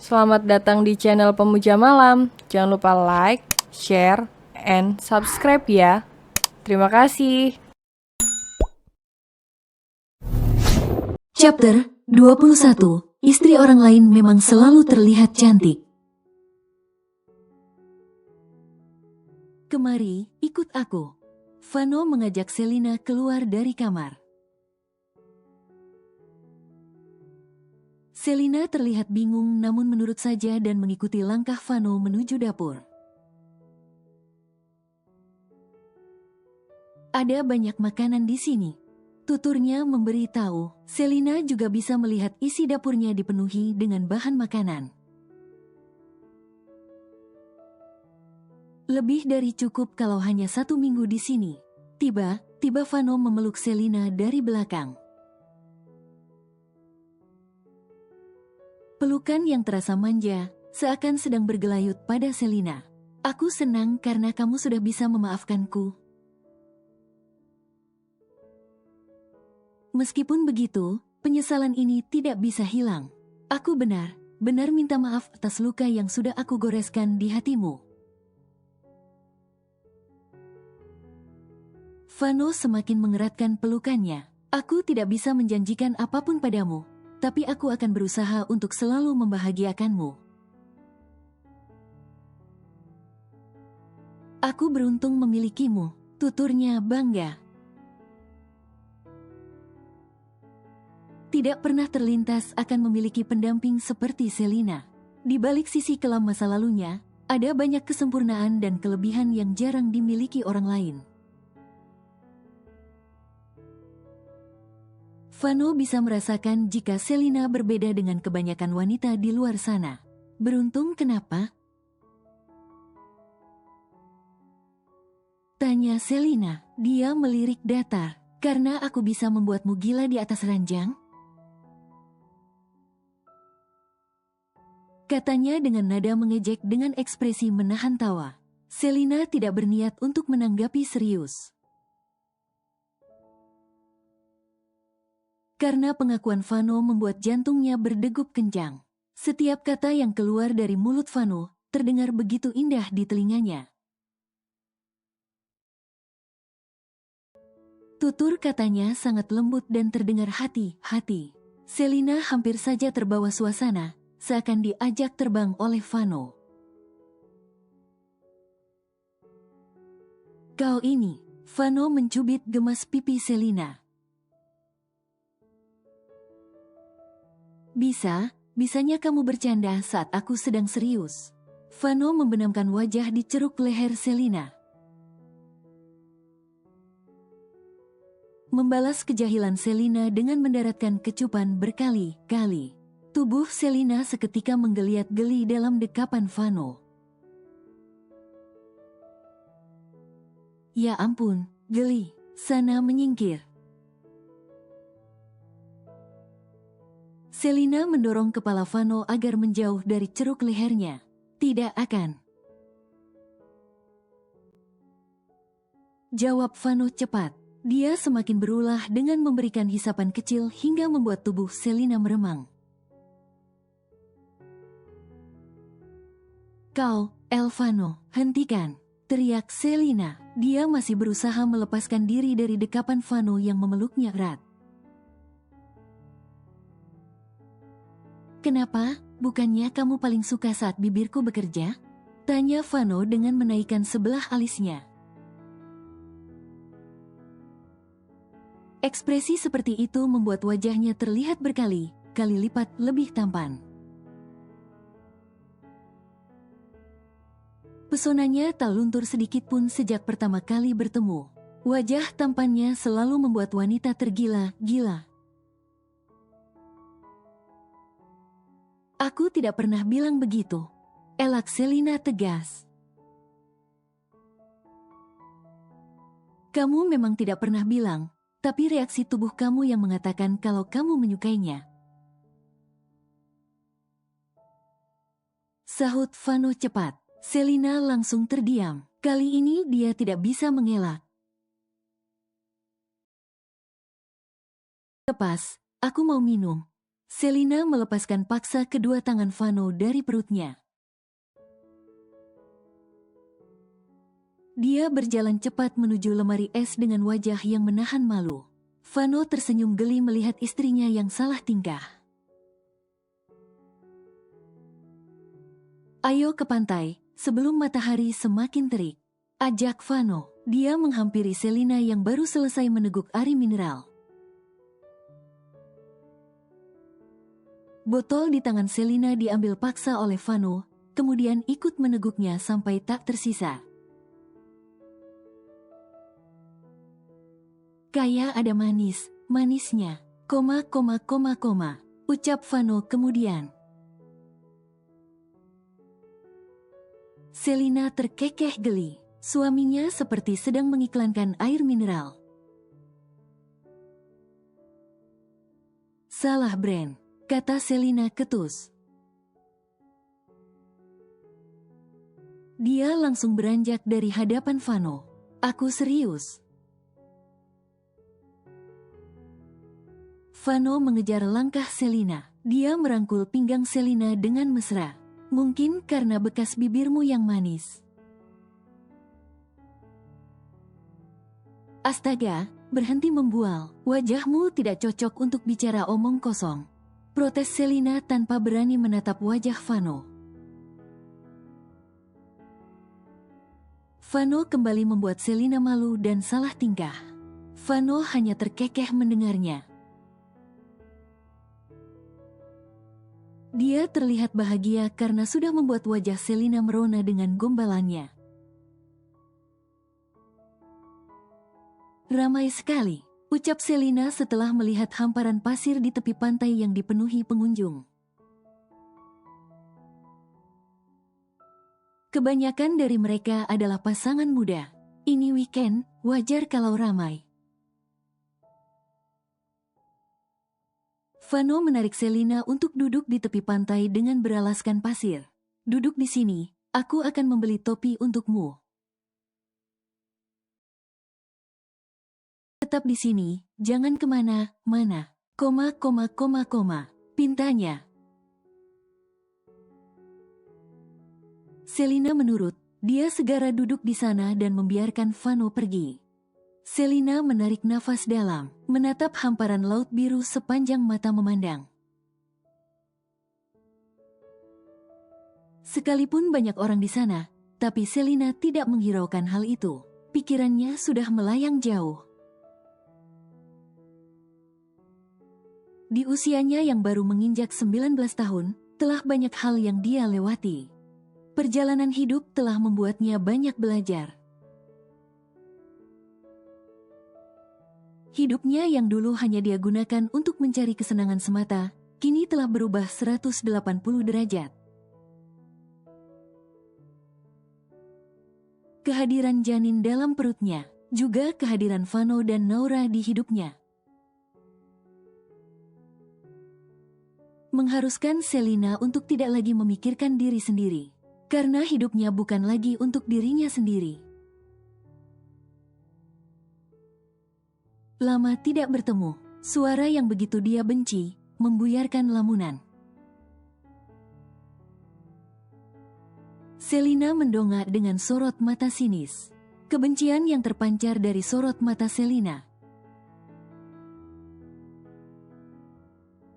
Selamat datang di channel Pemuja Malam. Jangan lupa like, share, and subscribe ya. Terima kasih. Chapter 21. Istri orang lain memang selalu terlihat cantik. Kemari, ikut aku. Vano mengajak Selina keluar dari kamar. Selina terlihat bingung namun menurut saja dan mengikuti langkah Vano menuju dapur. Ada banyak makanan di sini. Tuturnya memberi tahu, Selina juga bisa melihat isi dapurnya dipenuhi dengan bahan makanan. Lebih dari cukup kalau hanya 1 minggu di sini. Tiba-tiba Vano memeluk Selina dari belakang. Pelukan yang terasa manja, seakan sedang bergelayut pada Selina. Aku senang karena kamu sudah bisa memaafkanku. Meskipun begitu, penyesalan ini tidak bisa hilang. Aku benar minta maaf atas luka yang sudah aku goreskan di hatimu. Vano semakin mengeratkan pelukannya. Aku tidak bisa menjanjikan apapun padamu, tapi aku akan berusaha untuk selalu membahagiakanmu. Aku beruntung memilikimu, tuturnya bangga. Tidak pernah terlintas akan memiliki pendamping seperti Selina. Di balik sisi kelam masa lalunya, ada banyak kesempurnaan dan kelebihan yang jarang dimiliki orang lain. Vano bisa merasakan jika Selina berbeda dengan kebanyakan wanita di luar sana. Beruntung kenapa? Tanya Selina. Dia melirik datar. Karena aku bisa membuatmu gila di atas ranjang? Katanya dengan nada mengejek dengan ekspresi menahan tawa. Selina tidak berniat untuk menanggapi serius. Karena pengakuan Vano membuat jantungnya berdegup kencang. Setiap kata yang keluar dari mulut Vano terdengar begitu indah di telinganya. Tutur katanya sangat lembut dan terdengar hati-hati. Selina hampir saja terbawa suasana, seakan diajak terbang oleh Vano. Kau ini, Vano mencubit gemas pipi Selina. Bisanya kamu bercanda saat aku sedang serius. Vano membenamkan wajah di ceruk leher Selina. Membalas kejahilan Selina dengan mendaratkan kecupan berkali-kali. Tubuh Selina seketika menggeliat geli dalam dekapan Vano. Ya ampun, geli, sana menyingkir. Selina mendorong kepala Vano agar menjauh dari ceruk lehernya. Tidak akan. Jawab Vano cepat. Dia semakin berulah dengan memberikan hisapan kecil hingga membuat tubuh Selina meremang. Kau, Elvano, hentikan, teriak Selina. Dia masih berusaha melepaskan diri dari dekapan Vano yang memeluknya erat. Kenapa? Bukannya kamu paling suka saat bibirku bekerja? Tanya Vano dengan menaikkan sebelah alisnya. Ekspresi seperti itu membuat wajahnya terlihat berkali-kali lipat lebih tampan. Pesonanya tak luntur sedikit pun sejak pertama kali bertemu. Wajah tampannya selalu membuat wanita tergila-gila. Aku tidak pernah bilang begitu. Elak Selina tegas. Kamu memang tidak pernah bilang, tapi reaksi tubuh kamu yang mengatakan kalau kamu menyukainya. Sahut Vano cepat. Selina langsung terdiam. Kali ini dia tidak bisa mengelak. Lepas, aku mau minum. Selina melepaskan paksa kedua tangan Vano dari perutnya. Dia berjalan cepat menuju lemari es dengan wajah yang menahan malu. Vano tersenyum geli melihat istrinya yang salah tingkah. Ayo ke pantai, sebelum matahari semakin terik, ajak Vano. Dia menghampiri Selina yang baru selesai meneguk air mineral. Botol di tangan Selina diambil paksa oleh Vano, kemudian ikut meneguknya sampai tak tersisa. Kayak ada manisnya, ucap Vano kemudian. Selina terkekeh geli, suaminya seperti sedang mengiklankan air mineral. Salah brand, kata Selina ketus. Dia langsung beranjak dari hadapan Vano. Aku serius. Vano mengejar langkah Selina. Dia merangkul pinggang Selina dengan mesra. Mungkin karena bekas bibirmu yang manis. Astaga, berhenti membual. Wajahmu tidak cocok untuk bicara omong kosong. Protes Selina tanpa berani menatap wajah Vano. Vano kembali membuat Selina malu dan salah tingkah. Vano hanya terkekeh mendengarnya. Dia terlihat bahagia karena sudah membuat wajah Selina merona dengan gombalannya. Ramai sekali, ucap Selina setelah melihat hamparan pasir di tepi pantai yang dipenuhi pengunjung. Kebanyakan dari mereka adalah pasangan muda. Ini weekend, wajar kalau ramai. Vano menarik Selina untuk duduk di tepi pantai dengan beralaskan pasir. Duduk di sini, aku akan membeli topi untukmu. Tetap di sini, jangan kemana-mana. Pintanya. Selina menurut, dia segera duduk di sana dan membiarkan Vano pergi. Selina menarik nafas dalam, menatap hamparan laut biru sepanjang mata memandang. Sekalipun banyak orang di sana, tapi Selina tidak menghiraukan hal itu. Pikirannya sudah melayang jauh. Di usianya yang baru menginjak 19 tahun, telah banyak hal yang dia lewati. Perjalanan hidup telah membuatnya banyak belajar. Hidupnya yang dulu hanya dia gunakan untuk mencari kesenangan semata, kini telah berubah 180 derajat. Kehadiran janin dalam perutnya, juga kehadiran Vano dan Naura di hidupnya, mengharuskan Selina untuk tidak lagi memikirkan diri sendiri, karena hidupnya bukan lagi untuk dirinya sendiri. Lama tidak bertemu, suara yang begitu dia benci, membuyarkan lamunan. Selina mendongak dengan sorot mata sinis. Kebencian yang terpancar dari sorot mata Selina.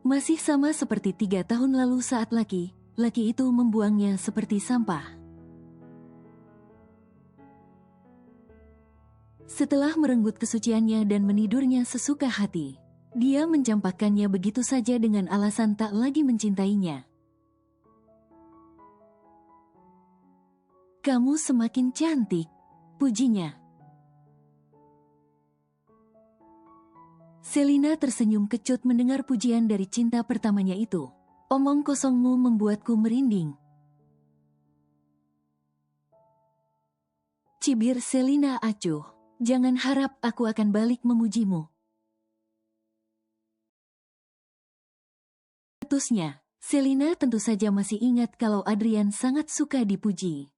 Masih sama seperti 3 tahun lalu saat laki itu membuangnya seperti sampah. Setelah merenggut kesuciannya dan menidurnya sesuka hati, dia mencampakkannya begitu saja dengan alasan tak lagi mencintainya. Kamu semakin cantik, pujinya. Selina tersenyum kecut mendengar pujian dari cinta pertamanya itu. Omong kosongmu membuatku merinding. Cibir Selina acuh. Jangan harap aku akan balik memujimu. Ketusnya, Selina tentu saja masih ingat kalau Adrian sangat suka dipuji.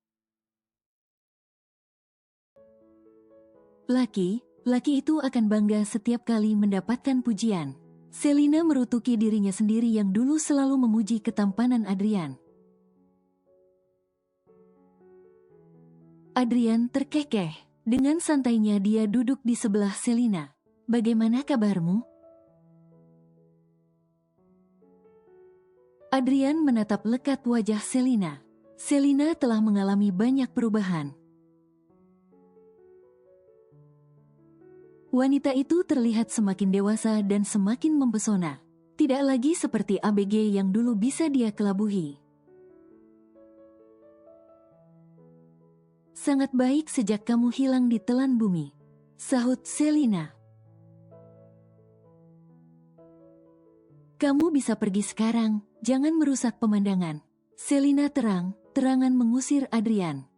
Laki itu akan bangga setiap kali mendapatkan pujian. Selina merutuki dirinya sendiri yang dulu selalu memuji ketampanan Adrian. Adrian terkekeh. Dengan santainya dia duduk di sebelah Selina. Bagaimana kabarmu? Adrian menatap lekat wajah Selina. Selina telah mengalami banyak perubahan. Wanita itu terlihat semakin dewasa dan semakin mempesona. Tidak lagi seperti ABG yang dulu bisa dia kelabuhi. Sangat baik sejak kamu hilang di telan bumi, sahut Selina. Kamu bisa pergi sekarang, jangan merusak pemandangan. Selina terangan mengusir Adrian.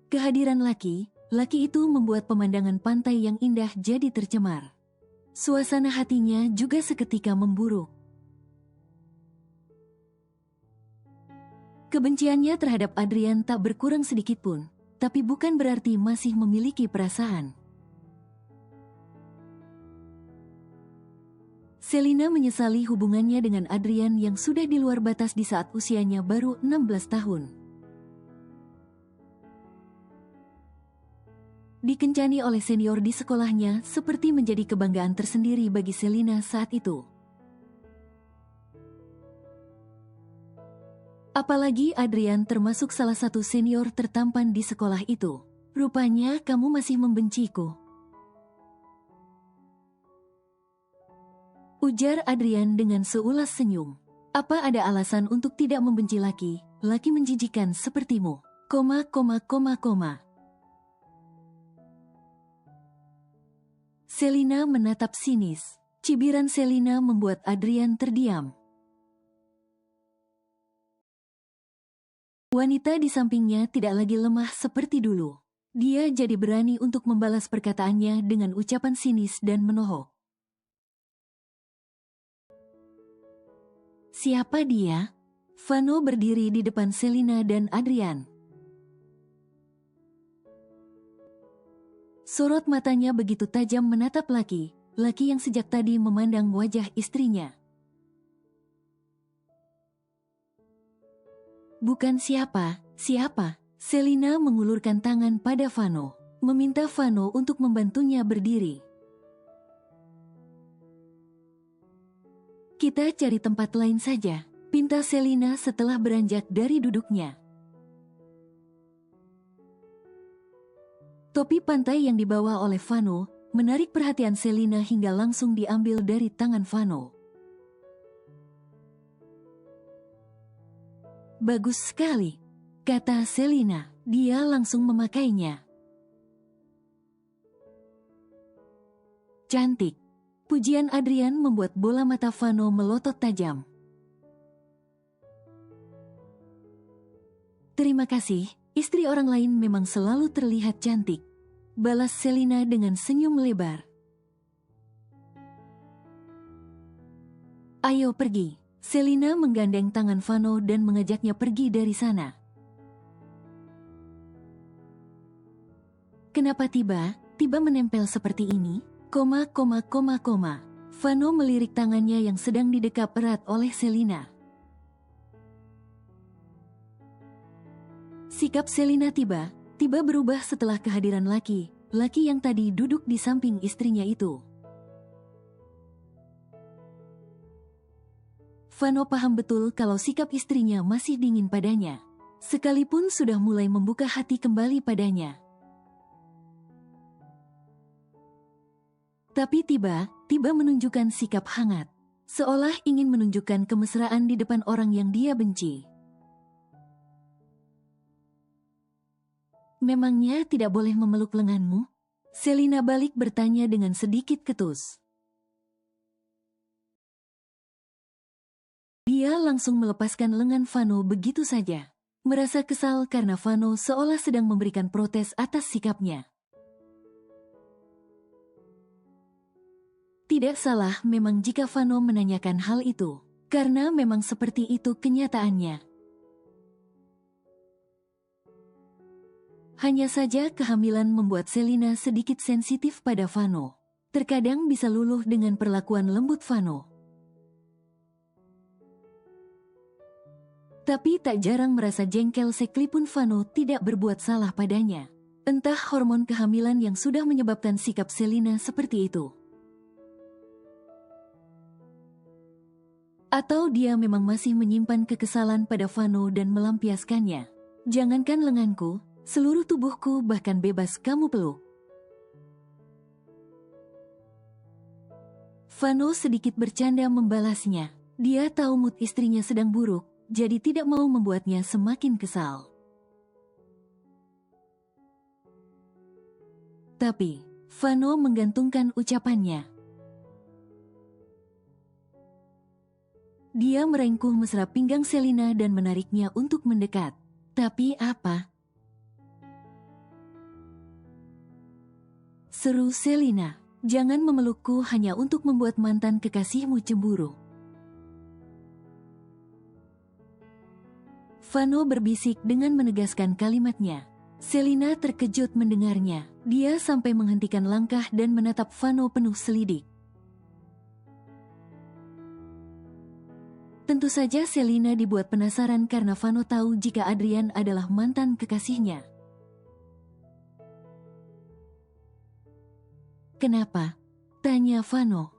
Kehadiran laki itu membuat pemandangan pantai yang indah jadi tercemar. Suasana hatinya juga seketika memburuk. Kebenciannya terhadap Adrian tak berkurang sedikit pun, tapi bukan berarti masih memiliki perasaan. Selina menyesali hubungannya dengan Adrian yang sudah di luar batas di saat usianya baru 16 tahun. Dikencani oleh senior di sekolahnya seperti menjadi kebanggaan tersendiri bagi Selina saat itu. Apalagi Adrian termasuk salah satu senior tertampan di sekolah itu. Rupanya kamu masih membenciku, ujar Adrian dengan seulas senyum. Apa ada alasan untuk tidak membenci laki menjijikan sepertimu? Selina menatap sinis. Cibiran Selina membuat Adrian terdiam. Wanita di sampingnya tidak lagi lemah seperti dulu. Dia jadi berani untuk membalas perkataannya dengan ucapan sinis dan menohok. Siapa dia? Vano berdiri di depan Selina dan Adrian. Sorot matanya begitu tajam menatap laki yang sejak tadi memandang wajah istrinya. Bukan siapa. Selina mengulurkan tangan pada Vano, meminta Vano untuk membantunya berdiri. Kita cari tempat lain saja, pinta Selina setelah beranjak dari duduknya. Topi pantai yang dibawa oleh Vano menarik perhatian Selina hingga langsung diambil dari tangan Vano. Bagus sekali, kata Selina. Dia langsung memakainya. Cantik. Pujian Adrian membuat bola mata Vano melotot tajam. Terima kasih, istri orang lain memang selalu terlihat cantik, balas Selina dengan senyum lebar. Ayo pergi. Selina menggandeng tangan Vano dan mengajaknya pergi dari sana. Kenapa tiba menempel seperti ini? Vano melirik tangannya yang sedang didekap erat oleh Selina. Sikap Selina tiba berubah setelah kehadiran laki yang tadi duduk di samping istrinya itu. Vano paham betul kalau sikap istrinya masih dingin padanya, sekalipun sudah mulai membuka hati kembali padanya. Tapi tiba menunjukkan sikap hangat, seolah ingin menunjukkan kemesraan di depan orang yang dia benci. Memangnya tidak boleh memeluk lenganmu? Selina balik bertanya dengan sedikit ketus. Dia langsung melepaskan lengan Vano begitu saja, merasa kesal karena Vano seolah sedang memberikan protes atas sikapnya. Tidak salah memang jika Vano menanyakan hal itu, karena memang seperti itu kenyataannya. Hanya saja kehamilan membuat Selina sedikit sensitif pada Vano. terkadang bisa luluh dengan perlakuan lembut Vano. Tapi tak jarang merasa jengkel sekalipun Vano tidak berbuat salah padanya. Entah hormon kehamilan yang sudah menyebabkan sikap Selina seperti itu. Atau dia memang masih menyimpan kekesalan pada Vano dan melampiaskannya. Jangankan lenganku, seluruh tubuhku bahkan bebas kamu peluk. Vano sedikit bercanda membalasnya. Dia tahu mood istrinya sedang buruk, jadi tidak mau membuatnya semakin kesal. Tapi, Vano menggantungkan ucapannya. Dia merengkuh mesra pinggang Selina dan menariknya untuk mendekat. Tapi apa? Seru Selina, jangan memelukku hanya untuk membuat mantan kekasihmu cemburu. Vano berbisik dengan menegaskan kalimatnya. Selina terkejut mendengarnya. Dia sampai menghentikan langkah dan menatap Vano penuh selidik. Tentu saja Selina dibuat penasaran karena Vano tahu jika Adrian adalah mantan kekasihnya. Kenapa? Tanya Vano.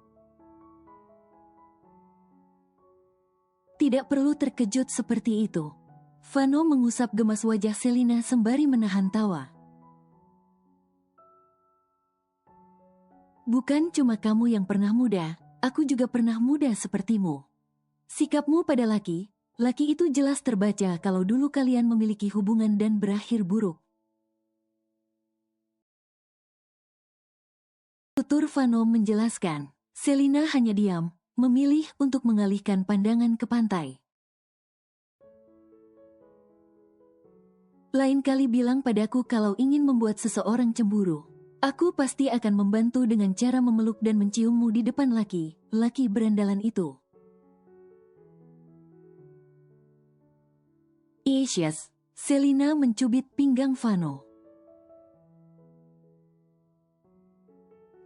Tidak perlu terkejut seperti itu. Vano mengusap gemas wajah Selina sembari menahan tawa. Bukan cuma kamu yang pernah muda, aku juga pernah muda sepertimu. Sikapmu pada laki itu jelas terbaca kalau dulu kalian memiliki hubungan dan berakhir buruk. Tutur Vano menjelaskan. Selina hanya diam, memilih untuk mengalihkan pandangan ke pantai. Lain kali bilang padaku kalau ingin membuat seseorang cemburu. Aku pasti akan membantu dengan cara memeluk dan menciummu di depan laki berandalan itu. Yes, Selina mencubit pinggang Vano.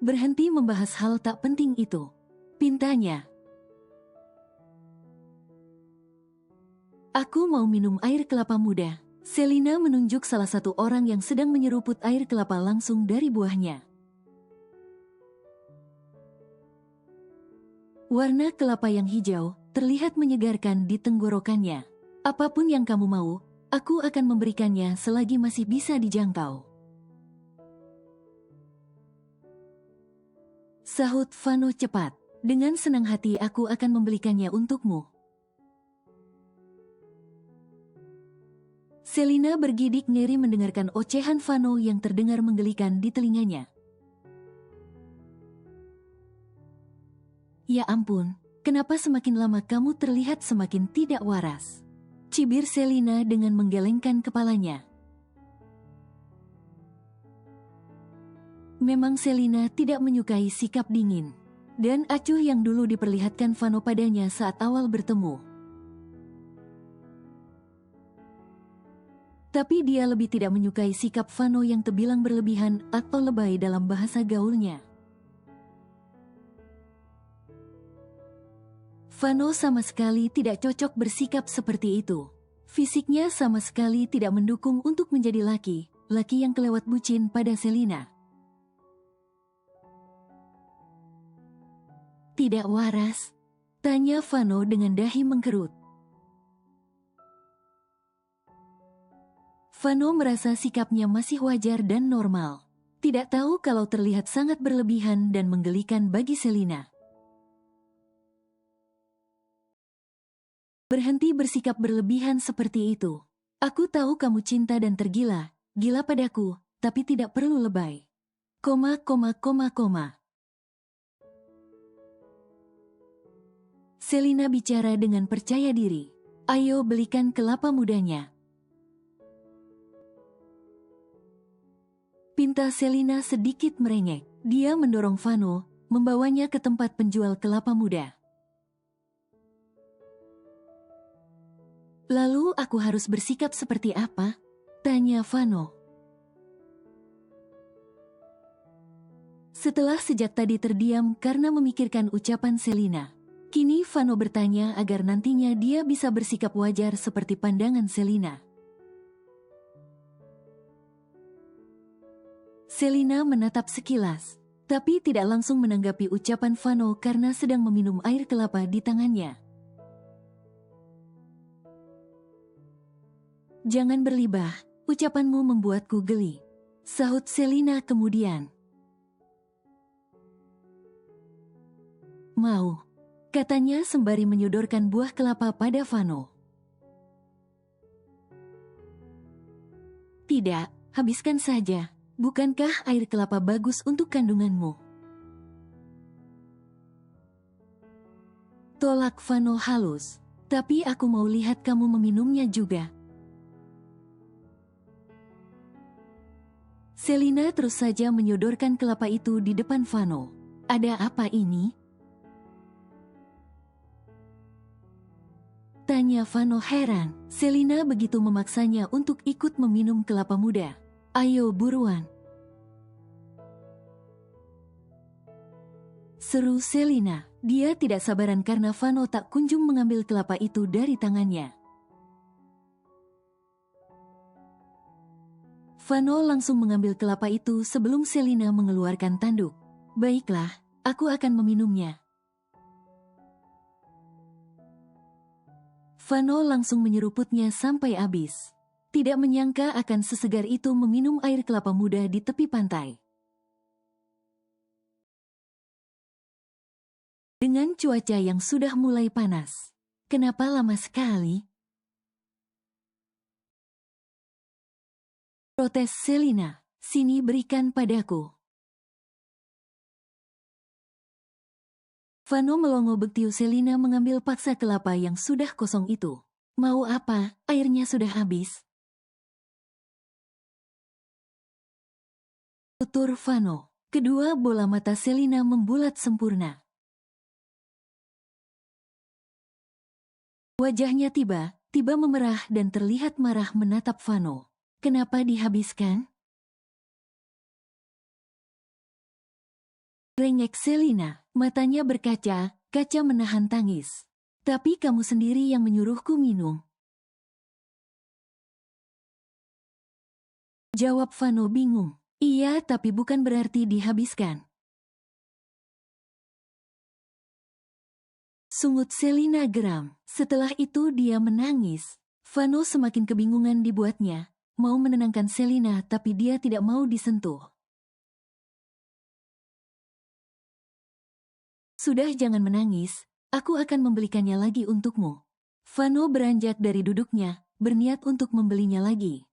Berhenti membahas hal tak penting itu, pintanya. Aku mau minum air kelapa muda. Selina menunjuk salah satu orang yang sedang menyeruput air kelapa langsung dari buahnya. Warna kelapa yang hijau terlihat menyegarkan di tenggorokannya. Apapun yang kamu mau, aku akan memberikannya selagi masih bisa dijangkau. Sahut Vano cepat. Dengan senang hati aku akan membelikannya untukmu. Selina bergidik ngeri mendengarkan ocehan Vano yang terdengar menggelikan di telinganya. Ya ampun, kenapa semakin lama kamu terlihat semakin tidak waras? Cibir Selina dengan menggelengkan kepalanya. Memang Selina tidak menyukai sikap dingin dan acuh yang dulu diperlihatkan Vano padanya saat awal bertemu. Tapi dia lebih tidak menyukai sikap Vano yang terbilang berlebihan atau lebay dalam bahasa gaulnya. Vano sama sekali tidak cocok bersikap seperti itu. Fisiknya sama sekali tidak mendukung untuk menjadi laki yang kelewat bucin pada Selina. Tidak waras? Tanya Vano dengan dahi mengkerut. Vano merasa sikapnya masih wajar dan normal. Tidak tahu kalau terlihat sangat berlebihan dan menggelikan bagi Selina. Berhenti bersikap berlebihan seperti itu. Aku tahu kamu cinta dan gila padaku, tapi tidak perlu lebay. Selina bicara dengan percaya diri. Ayo belikan kelapa mudanya. Pinta Selina sedikit merengek. Dia mendorong Vano, membawanya ke tempat penjual kelapa muda. Lalu aku harus bersikap seperti apa? Tanya Vano. Setelah sejak tadi terdiam karena memikirkan ucapan Selina, kini Vano bertanya agar nantinya dia bisa bersikap wajar seperti pandangan Selina. Selina menatap sekilas, tapi tidak langsung menanggapi ucapan Vano karena sedang meminum air kelapa di tangannya. "Jangan berlibah, ucapanmu membuatku geli," sahut Selina kemudian. "Mau," katanya sembari menyodorkan buah kelapa pada Vano. "Tidak, habiskan saja. Bukankah air kelapa bagus untuk kandunganmu?" Tolak Vano halus. "Tapi aku mau lihat kamu meminumnya juga." Selina terus saja menyodorkan kelapa itu di depan Vano. "Ada apa ini?" tanya Vano heran. Selina begitu memaksanya untuk ikut meminum kelapa muda. "Ayo buruan," seru Selina. Dia tidak sabaran karena Vano tak kunjung mengambil kelapa itu dari tangannya. Vano langsung mengambil kelapa itu sebelum Selina mengeluarkan tanduk. "Baiklah, aku akan meminumnya." Vano langsung menyeruputnya sampai habis. Tidak menyangka akan sesegar itu meminum air kelapa muda di tepi pantai. Dengan cuaca yang sudah mulai panas. "Kenapa lama sekali?" protes Selina. "Sini, berikan padaku." Vano melongo betiu Selina mengambil paksa kelapa yang sudah kosong itu. "Mau apa? Airnya sudah habis," tutur Vano. Kedua bola mata Selina membulat sempurna. Wajahnya tiba-tiba memerah dan terlihat marah menatap Vano. "Kenapa dihabiskan?" rengek Selina. Matanya berkaca-kaca menahan tangis. "Tapi kamu sendiri yang menyuruhku minum," jawab Vano bingung. "Iya, tapi bukan berarti dihabiskan," sungut Selina geram. Setelah itu dia menangis. Vano semakin kebingungan dibuatnya. Mau menenangkan Selina tapi dia tidak mau disentuh. "Sudah, jangan menangis. Aku akan membelikannya lagi untukmu." Vano beranjak dari duduknya, berniat untuk membelinya lagi.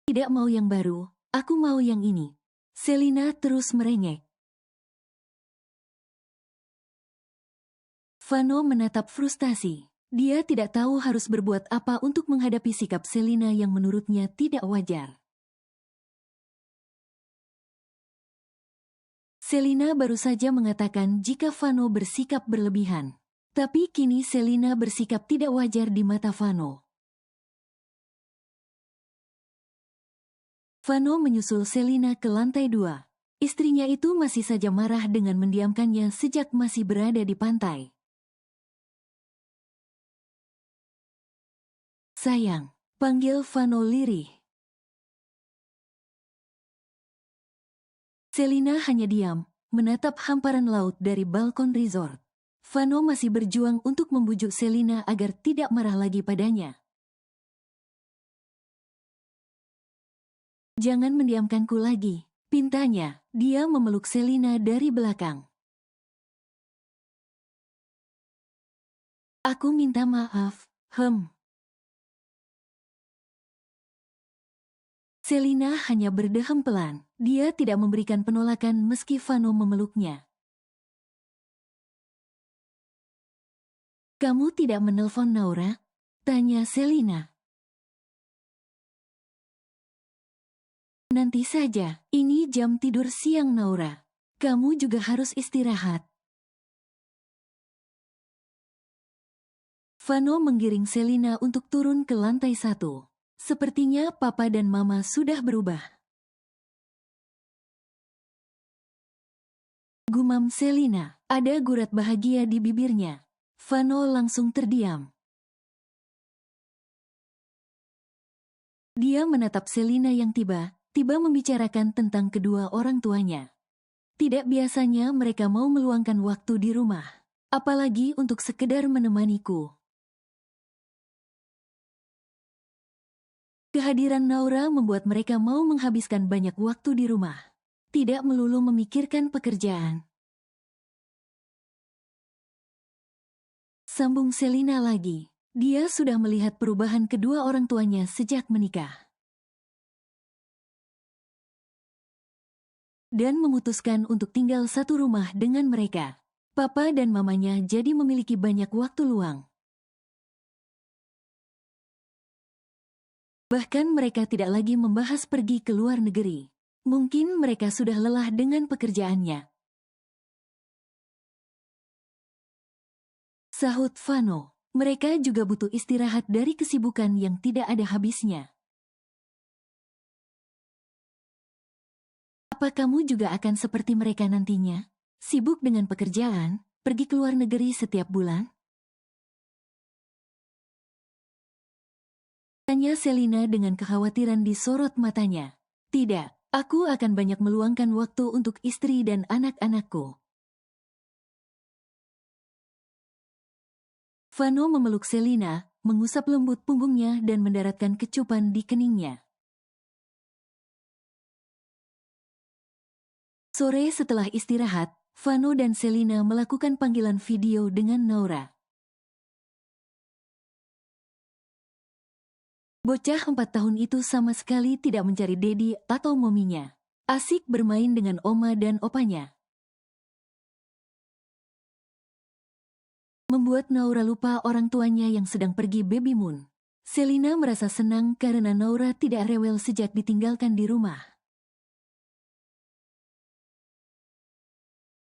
"Tidak mau yang baru, aku mau yang ini." Selina terus merengek. Vano menatap frustasi. Dia tidak tahu harus berbuat apa untuk menghadapi sikap Selina yang menurutnya tidak wajar. Selina baru saja mengatakan jika Vano bersikap berlebihan. Tapi kini Selina bersikap tidak wajar di mata Vano. Vano menyusul Selina ke lantai 2. Istrinya itu masih saja marah dengan mendiamkannya sejak masih berada di pantai. "Sayang," panggil Vano lirih. Selina hanya diam, menatap hamparan laut dari balkon resort. Vano masih berjuang untuk membujuk Selina agar tidak marah lagi padanya. "Jangan mendiamkanku lagi," pintanya. Dia memeluk Selina dari belakang. "Aku minta maaf." Selina hanya berdehem pelan. Dia tidak memberikan penolakan meski Vano memeluknya. "Kamu tidak menelpon Naura?" tanya Selina. "Nanti saja, ini jam tidur siang Naura. Kamu juga harus istirahat." Vano menggiring Selina untuk turun ke lantai 1. Sepertinya papa dan mama sudah berubah. Gumam Selina. Ada gurat bahagia di bibirnya. Vano langsung terdiam. Dia menatap Selina yang tiba-tiba membicarakan tentang kedua orang tuanya. Tidak biasanya mereka mau meluangkan waktu di rumah. Apalagi untuk sekedar menemaniku. Kehadiran Naura membuat mereka mau menghabiskan banyak waktu di rumah. Tidak melulu memikirkan pekerjaan. Sambung Selina lagi. Dia sudah melihat perubahan kedua orang tuanya sejak menikah. Dan memutuskan untuk tinggal satu rumah dengan mereka. Papa dan mamanya jadi memiliki banyak waktu luang. Bahkan mereka tidak lagi membahas pergi ke luar negeri. Mungkin mereka sudah lelah dengan pekerjaannya. Sahut Vano, mereka juga butuh istirahat dari kesibukan yang tidak ada habisnya. Apa kamu juga akan seperti mereka nantinya? Sibuk dengan pekerjaan, pergi ke luar negeri setiap bulan? Tanya Selina dengan kekhawatiran di sorot matanya. Tidak, aku akan banyak meluangkan waktu untuk istri dan anak-anakku. Vano memeluk Selina, mengusap lembut punggungnya dan mendaratkan kecupan di keningnya. Sore setelah istirahat, Vano dan Selina melakukan panggilan video dengan Naura. Bocah 4 tahun itu sama sekali tidak mencari Dedi atau mominya. Asik bermain dengan oma dan opanya. Membuat Naura lupa orang tuanya yang sedang pergi baby moon. Selina merasa senang karena Naura tidak rewel sejak ditinggalkan di rumah.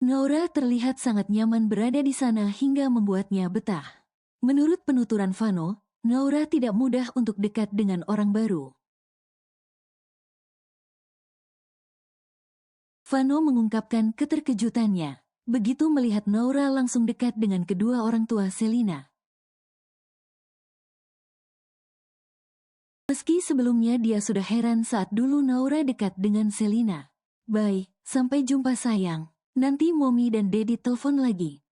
Naura terlihat sangat nyaman berada di sana hingga membuatnya betah. Menurut penuturan Vano, Naura tidak mudah untuk dekat dengan orang baru. Vano mengungkapkan keterkejutannya begitu melihat Naura langsung dekat dengan kedua orang tua Selina. Meski sebelumnya dia sudah heran saat dulu Naura dekat dengan Selina. Bye, sampai jumpa sayang. Nanti Mommy dan Daddy telepon lagi.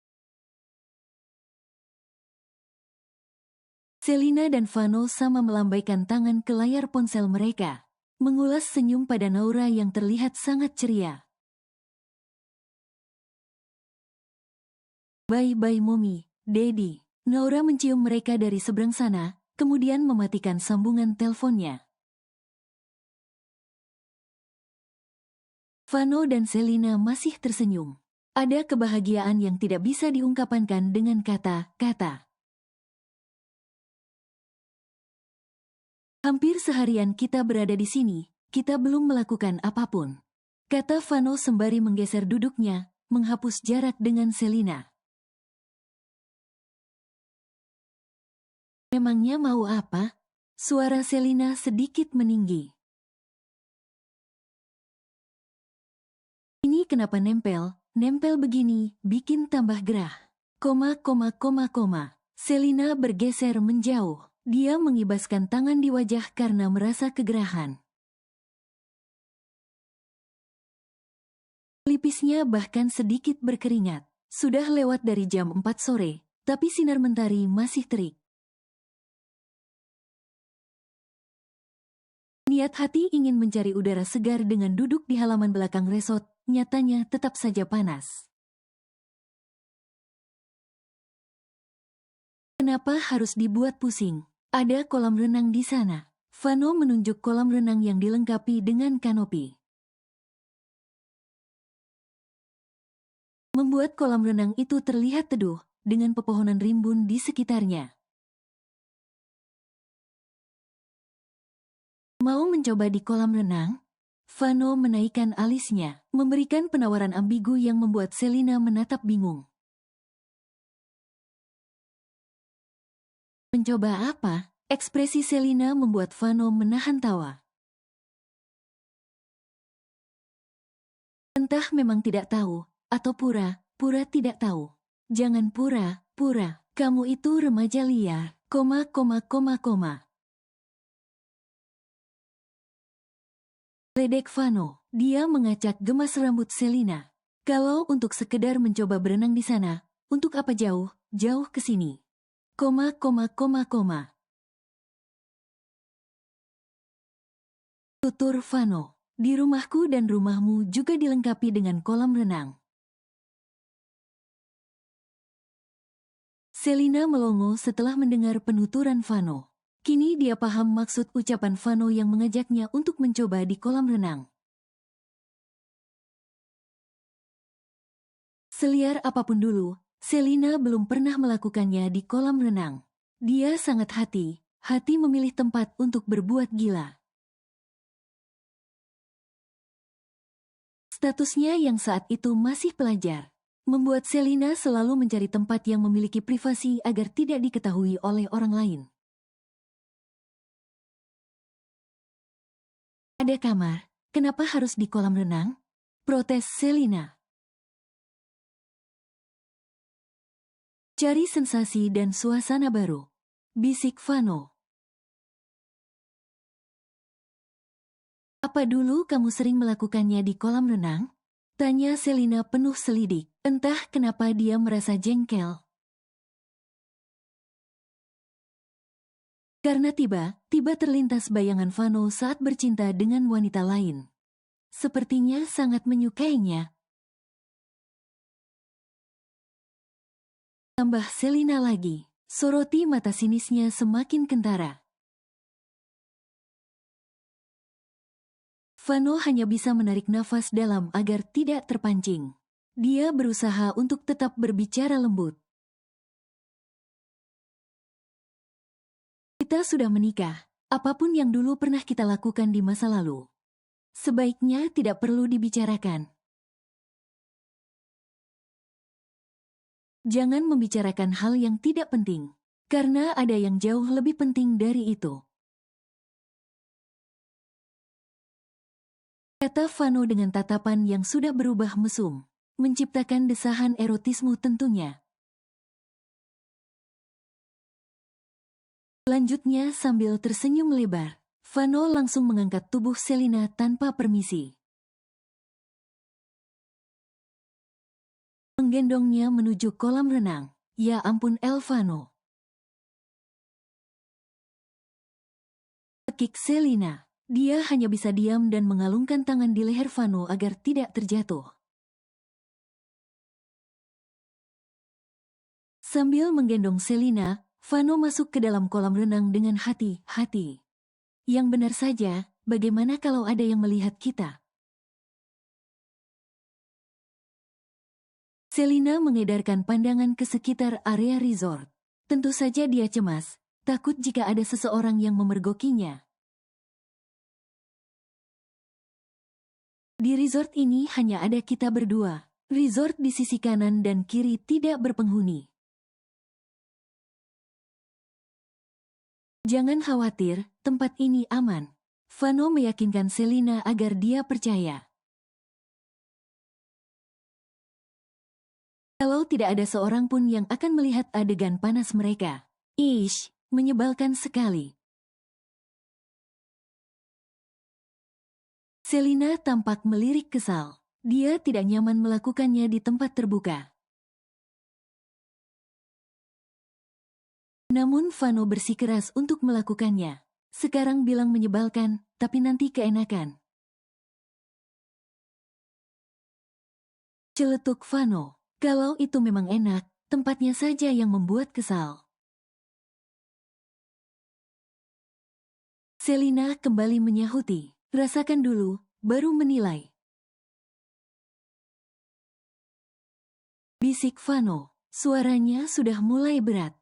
Selina dan Vano sama melambaikan tangan ke layar ponsel mereka, mengulas senyum pada Naura yang terlihat sangat ceria. Bye-bye Mommy, Daddy. Naura mencium mereka dari seberang sana, kemudian mematikan sambungan teleponnya. Vano dan Selina masih tersenyum. Ada kebahagiaan yang tidak bisa diungkapkan dengan kata-kata. Hampir seharian kita berada di sini, kita belum melakukan apapun. Kata Vano sembari menggeser duduknya, menghapus jarak dengan Selina. Memangnya mau apa? Suara Selina sedikit meninggi. Ini kenapa nempel begini, bikin tambah gerah. Selina bergeser menjauh. Dia mengibaskan tangan di wajah karena merasa kegerahan. Lipisnya bahkan sedikit berkeringat. Sudah lewat dari jam 4 sore, tapi sinar mentari masih terik. Niat hati ingin mencari udara segar dengan duduk di halaman belakang resort, nyatanya tetap saja panas. Kenapa harus dibuat pusing? Ada kolam renang di sana. Vano menunjuk kolam renang yang dilengkapi dengan kanopi. Membuat kolam renang itu terlihat teduh, dengan pepohonan rimbun di sekitarnya. Mau mencoba di kolam renang? Vano menaikkan alisnya, memberikan penawaran ambigu yang membuat Selina menatap bingung. Mencoba apa? Ekspresi Selina membuat Vano menahan tawa. Entah memang tidak tahu, atau pura-pura tidak tahu. Jangan pura-pura, kamu itu remaja liar, koma. Ledek Vano, dia mengacak gemas rambut Selina. Kalau untuk sekedar mencoba berenang di sana, untuk apa jauh ke sini? Koma. Tutur Vano, di rumahku dan rumahmu juga dilengkapi dengan kolam renang. Selina melongo setelah mendengar penuturan Vano. Kini dia paham maksud ucapan Vano yang mengajaknya untuk mencoba di kolam renang. Seliar apapun dulu, Selina belum pernah melakukannya di kolam renang. Dia sangat hati memilih tempat untuk berbuat gila. Statusnya yang saat itu masih pelajar membuat Selina selalu mencari tempat yang memiliki privasi agar tidak diketahui oleh orang lain. Ada kamar, kenapa harus di kolam renang? Protes Selina. Cari sensasi dan suasana baru, bisik Vano. Apa dulu kamu sering melakukannya di kolam renang? Tanya Selina penuh selidik. Entah kenapa dia merasa jengkel. Karena tiba terlintas bayangan Vano saat bercinta dengan wanita lain. Sepertinya sangat menyukainya. Tambah Selina lagi, soroti mata sinisnya semakin kentara. Vano hanya bisa menarik nafas dalam agar tidak terpancing. Dia berusaha untuk tetap berbicara lembut. Kita sudah menikah, apapun yang dulu pernah kita lakukan di masa lalu, sebaiknya tidak perlu dibicarakan. Jangan membicarakan hal yang tidak penting, karena ada yang jauh lebih penting dari itu. Kata Vano dengan tatapan yang sudah berubah mesum, menciptakan desahan erotisme tentunya. Selanjutnya sambil tersenyum lebar, Vano langsung mengangkat tubuh Selina tanpa permisi. Menggendongnya menuju kolam renang. Ya ampun Vano. Tekik Selina. Dia hanya bisa diam dan mengalungkan tangan di leher Vano agar tidak terjatuh. Sambil menggendong Selina, Vano masuk ke dalam kolam renang dengan hati-hati. Yang benar saja, bagaimana kalau ada yang melihat kita? Selina mengedarkan pandangan ke sekitar area resort. Tentu saja dia cemas, takut jika ada seseorang yang memergokinya. Di resort ini hanya ada kita berdua. Resort di sisi kanan dan kiri tidak berpenghuni. Jangan khawatir, tempat ini aman. Vano meyakinkan Selina agar dia percaya. Kalau tidak ada seorang pun yang akan melihat adegan panas mereka. Ish, menyebalkan sekali. Selina tampak melirik kesal. Dia tidak nyaman melakukannya di tempat terbuka. Namun Vano bersikeras untuk melakukannya. Sekarang bilang menyebalkan, tapi nanti keenakan. Celetuk Vano. Kalau itu memang enak, tempatnya saja yang membuat kesal. Selina kembali menyahuti. Rasakan dulu, baru menilai. Bisik Vano. Suaranya sudah mulai berat.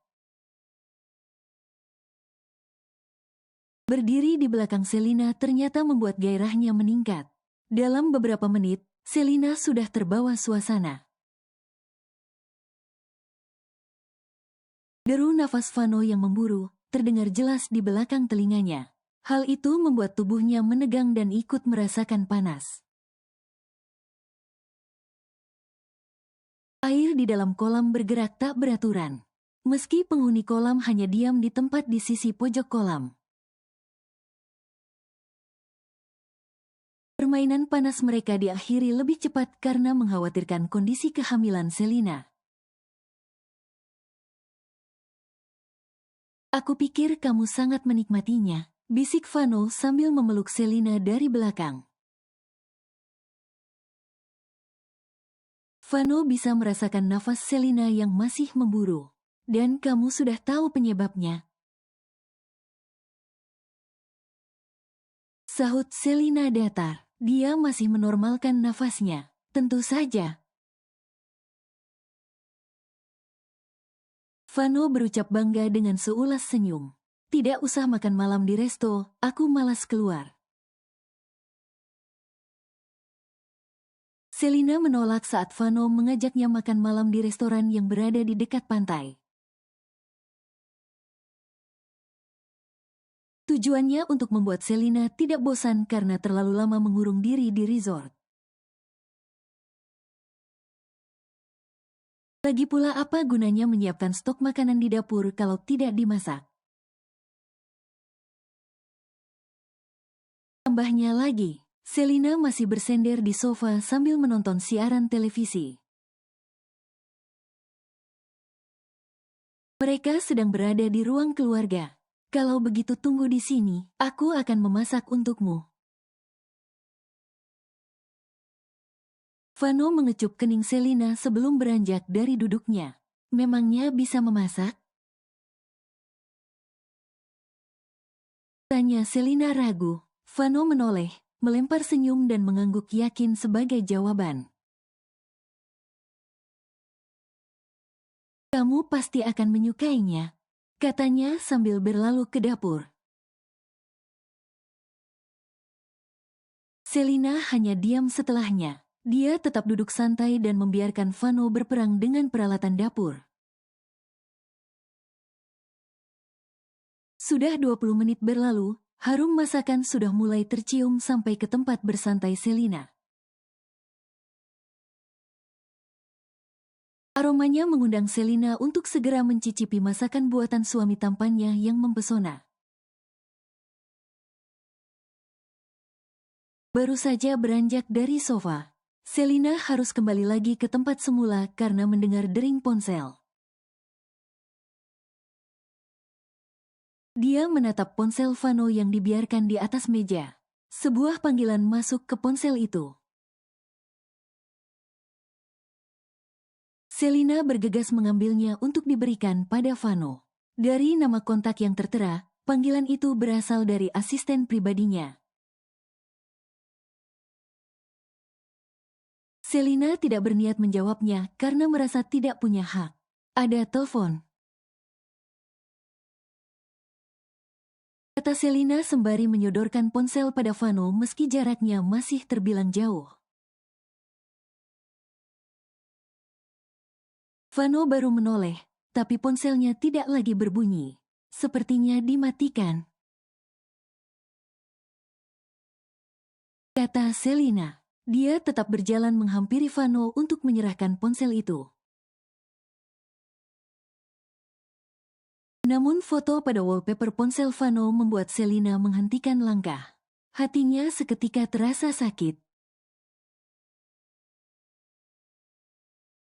Berdiri di belakang Selina ternyata membuat gairahnya meningkat. Dalam beberapa menit, Selina sudah terbawa suasana. Deru nafas Vano yang memburu, terdengar jelas di belakang telinganya. Hal itu membuat tubuhnya menegang dan ikut merasakan panas. Air di dalam kolam bergerak tak beraturan. Meski penghuni kolam hanya diam di tempat di sisi pojok kolam. Permainan panas mereka diakhiri lebih cepat karena mengkhawatirkan kondisi kehamilan Selina. Aku pikir kamu sangat menikmatinya, bisik Vano sambil memeluk Selina dari belakang. Vano bisa merasakan nafas Selina yang masih memburu. Dan kamu sudah tahu penyebabnya. Sahut Selina datar. Dia masih menormalkan nafasnya. Tentu saja. Vano berucap bangga dengan seulas senyum. Tidak usah makan malam di resto, aku malas keluar. Selina menolak saat Vano mengajaknya makan malam di restoran yang berada di dekat pantai. Tujuannya untuk membuat Selina tidak bosan karena terlalu lama mengurung diri di resort. Lagi pula apa gunanya menyiapkan stok makanan di dapur kalau tidak dimasak? Tambahnya lagi, Selina masih bersender di sofa sambil menonton siaran televisi. Mereka sedang berada di ruang keluarga. Kalau begitu tunggu di sini, aku akan memasak untukmu. Vano mengecup kening Selina sebelum beranjak dari duduknya. Memangnya bisa memasak? Tanya Selina ragu. Vano menoleh, melempar senyum dan mengangguk yakin sebagai jawaban. Kamu pasti akan menyukainya, katanya sambil berlalu ke dapur. Selina hanya diam setelahnya. Dia tetap duduk santai dan membiarkan Vano berperang dengan peralatan dapur. Sudah 20 menit berlalu, harum masakan sudah mulai tercium sampai ke tempat bersantai Selina. Aromanya mengundang Selina untuk segera mencicipi masakan buatan suami tampannya yang mempesona. Baru saja beranjak dari sofa, Selina harus kembali lagi ke tempat semula karena mendengar dering ponsel. Dia menatap ponsel Vano yang dibiarkan di atas meja. Sebuah panggilan masuk ke ponsel itu. Selina bergegas mengambilnya untuk diberikan pada Vano. Dari nama kontak yang tertera, panggilan itu berasal dari asisten pribadinya. Selina tidak berniat menjawabnya karena merasa tidak punya hak. Ada telepon, kata Selina sembari menyodorkan ponsel pada Vano meski jaraknya masih terbilang jauh. Vano baru menoleh, tapi ponselnya tidak lagi berbunyi. Sepertinya dimatikan, kata Selina. Dia tetap berjalan menghampiri Vano untuk menyerahkan ponsel itu. Namun foto pada wallpaper ponsel Vano membuat Selina menghentikan langkah. Hatinya seketika terasa sakit.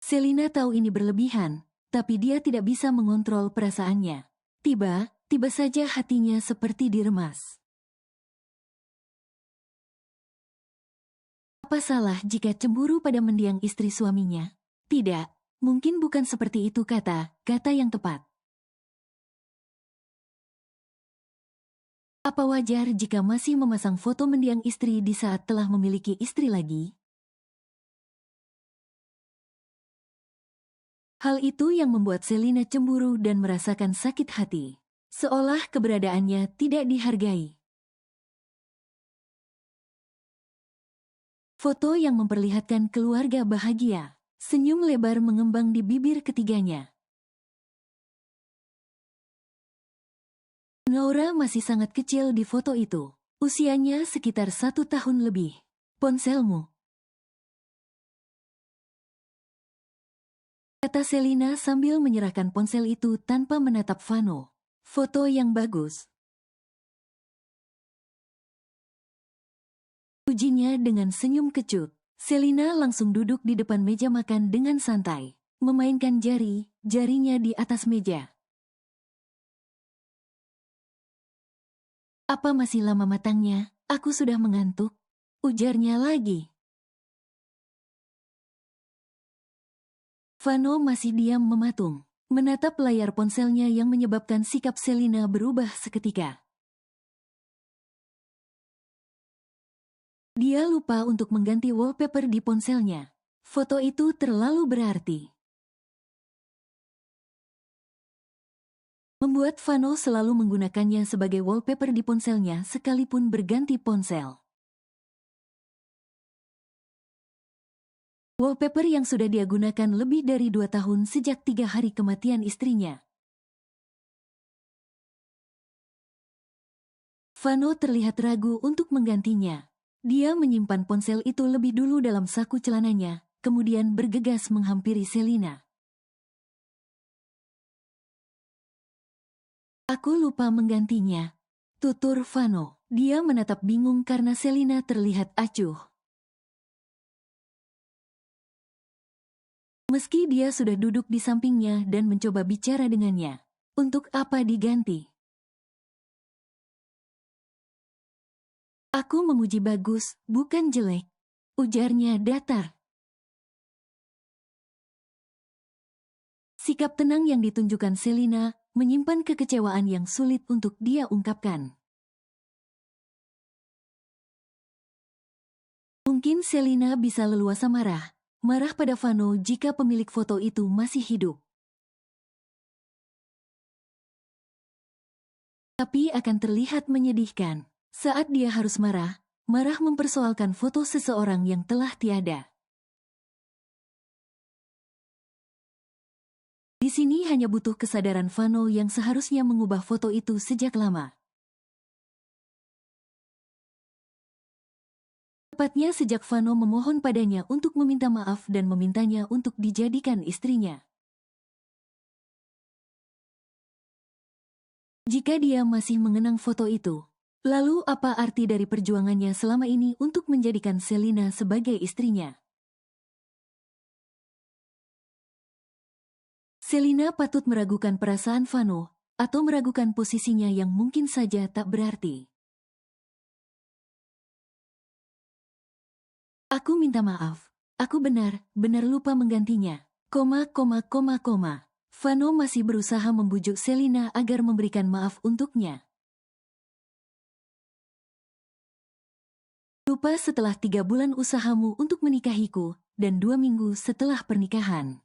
Selina tahu ini berlebihan, tapi dia tidak bisa mengontrol perasaannya. Tiba saja hatinya seperti diremas. Apa salah jika cemburu pada mendiang istri suaminya? Tidak, mungkin bukan seperti itu kata yang tepat. Apa wajar jika masih memasang foto mendiang istri di saat telah memiliki istri lagi? Hal itu yang membuat Selina cemburu dan merasakan sakit hati. Seolah keberadaannya tidak dihargai. Foto yang memperlihatkan keluarga bahagia. Senyum lebar mengembang di bibir ketiganya. Laura masih sangat kecil di foto itu. Usianya sekitar 1 tahun lebih. Ponselmu. kata Selina sambil menyerahkan ponsel itu tanpa menatap Vano. Foto yang bagus. Ujinya dengan senyum kecut. Selina langsung duduk di depan meja makan dengan santai, memainkan jarinya di atas meja. Apa masih lama matangnya? Aku sudah mengantuk, ujarnya lagi. Vano masih diam mematung, menatap layar ponselnya yang menyebabkan sikap Selina berubah seketika. Dia lupa untuk mengganti wallpaper di ponselnya. Foto itu terlalu berarti. Membuat Vano selalu menggunakannya sebagai wallpaper di ponselnya sekalipun berganti ponsel. Wallpaper yang sudah dia gunakan lebih dari 2 tahun sejak 3 hari kematian istrinya. Vano terlihat ragu untuk menggantinya. Dia menyimpan ponsel itu lebih dulu dalam saku celananya, kemudian bergegas menghampiri Selina. Aku lupa menggantinya, tutur Vano. Dia menatap bingung karena Selina terlihat acuh. Meski dia sudah duduk di sampingnya dan mencoba bicara dengannya. Untuk apa diganti? Aku memuji bagus, bukan jelek, ujarnya datar. Sikap tenang yang ditunjukkan Selina menyimpan kekecewaan yang sulit untuk dia ungkapkan. Mungkin Selina bisa leluasa marah pada Vano jika pemilik foto itu masih hidup. Tapi akan terlihat menyedihkan saat dia harus marah mempersoalkan foto seseorang yang telah tiada. Di sini hanya butuh kesadaran Vano yang seharusnya mengubah foto itu sejak lama. Tepatnya sejak Vano memohon padanya untuk meminta maaf dan memintanya untuk dijadikan istrinya. Jika dia masih mengenang foto itu, lalu apa arti dari perjuangannya selama ini untuk menjadikan Selina sebagai istrinya? Selina patut meragukan perasaan Vano atau meragukan posisinya yang mungkin saja tak berarti. Aku minta maaf. Aku benar lupa menggantinya. Vano masih berusaha membujuk Selina agar memberikan maaf untuknya. Lupa setelah 3 bulan usahamu untuk menikahiku dan 2 minggu setelah pernikahan.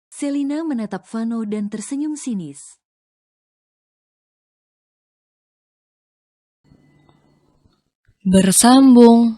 Selina menatap Vano dan tersenyum sinis. Bersambung.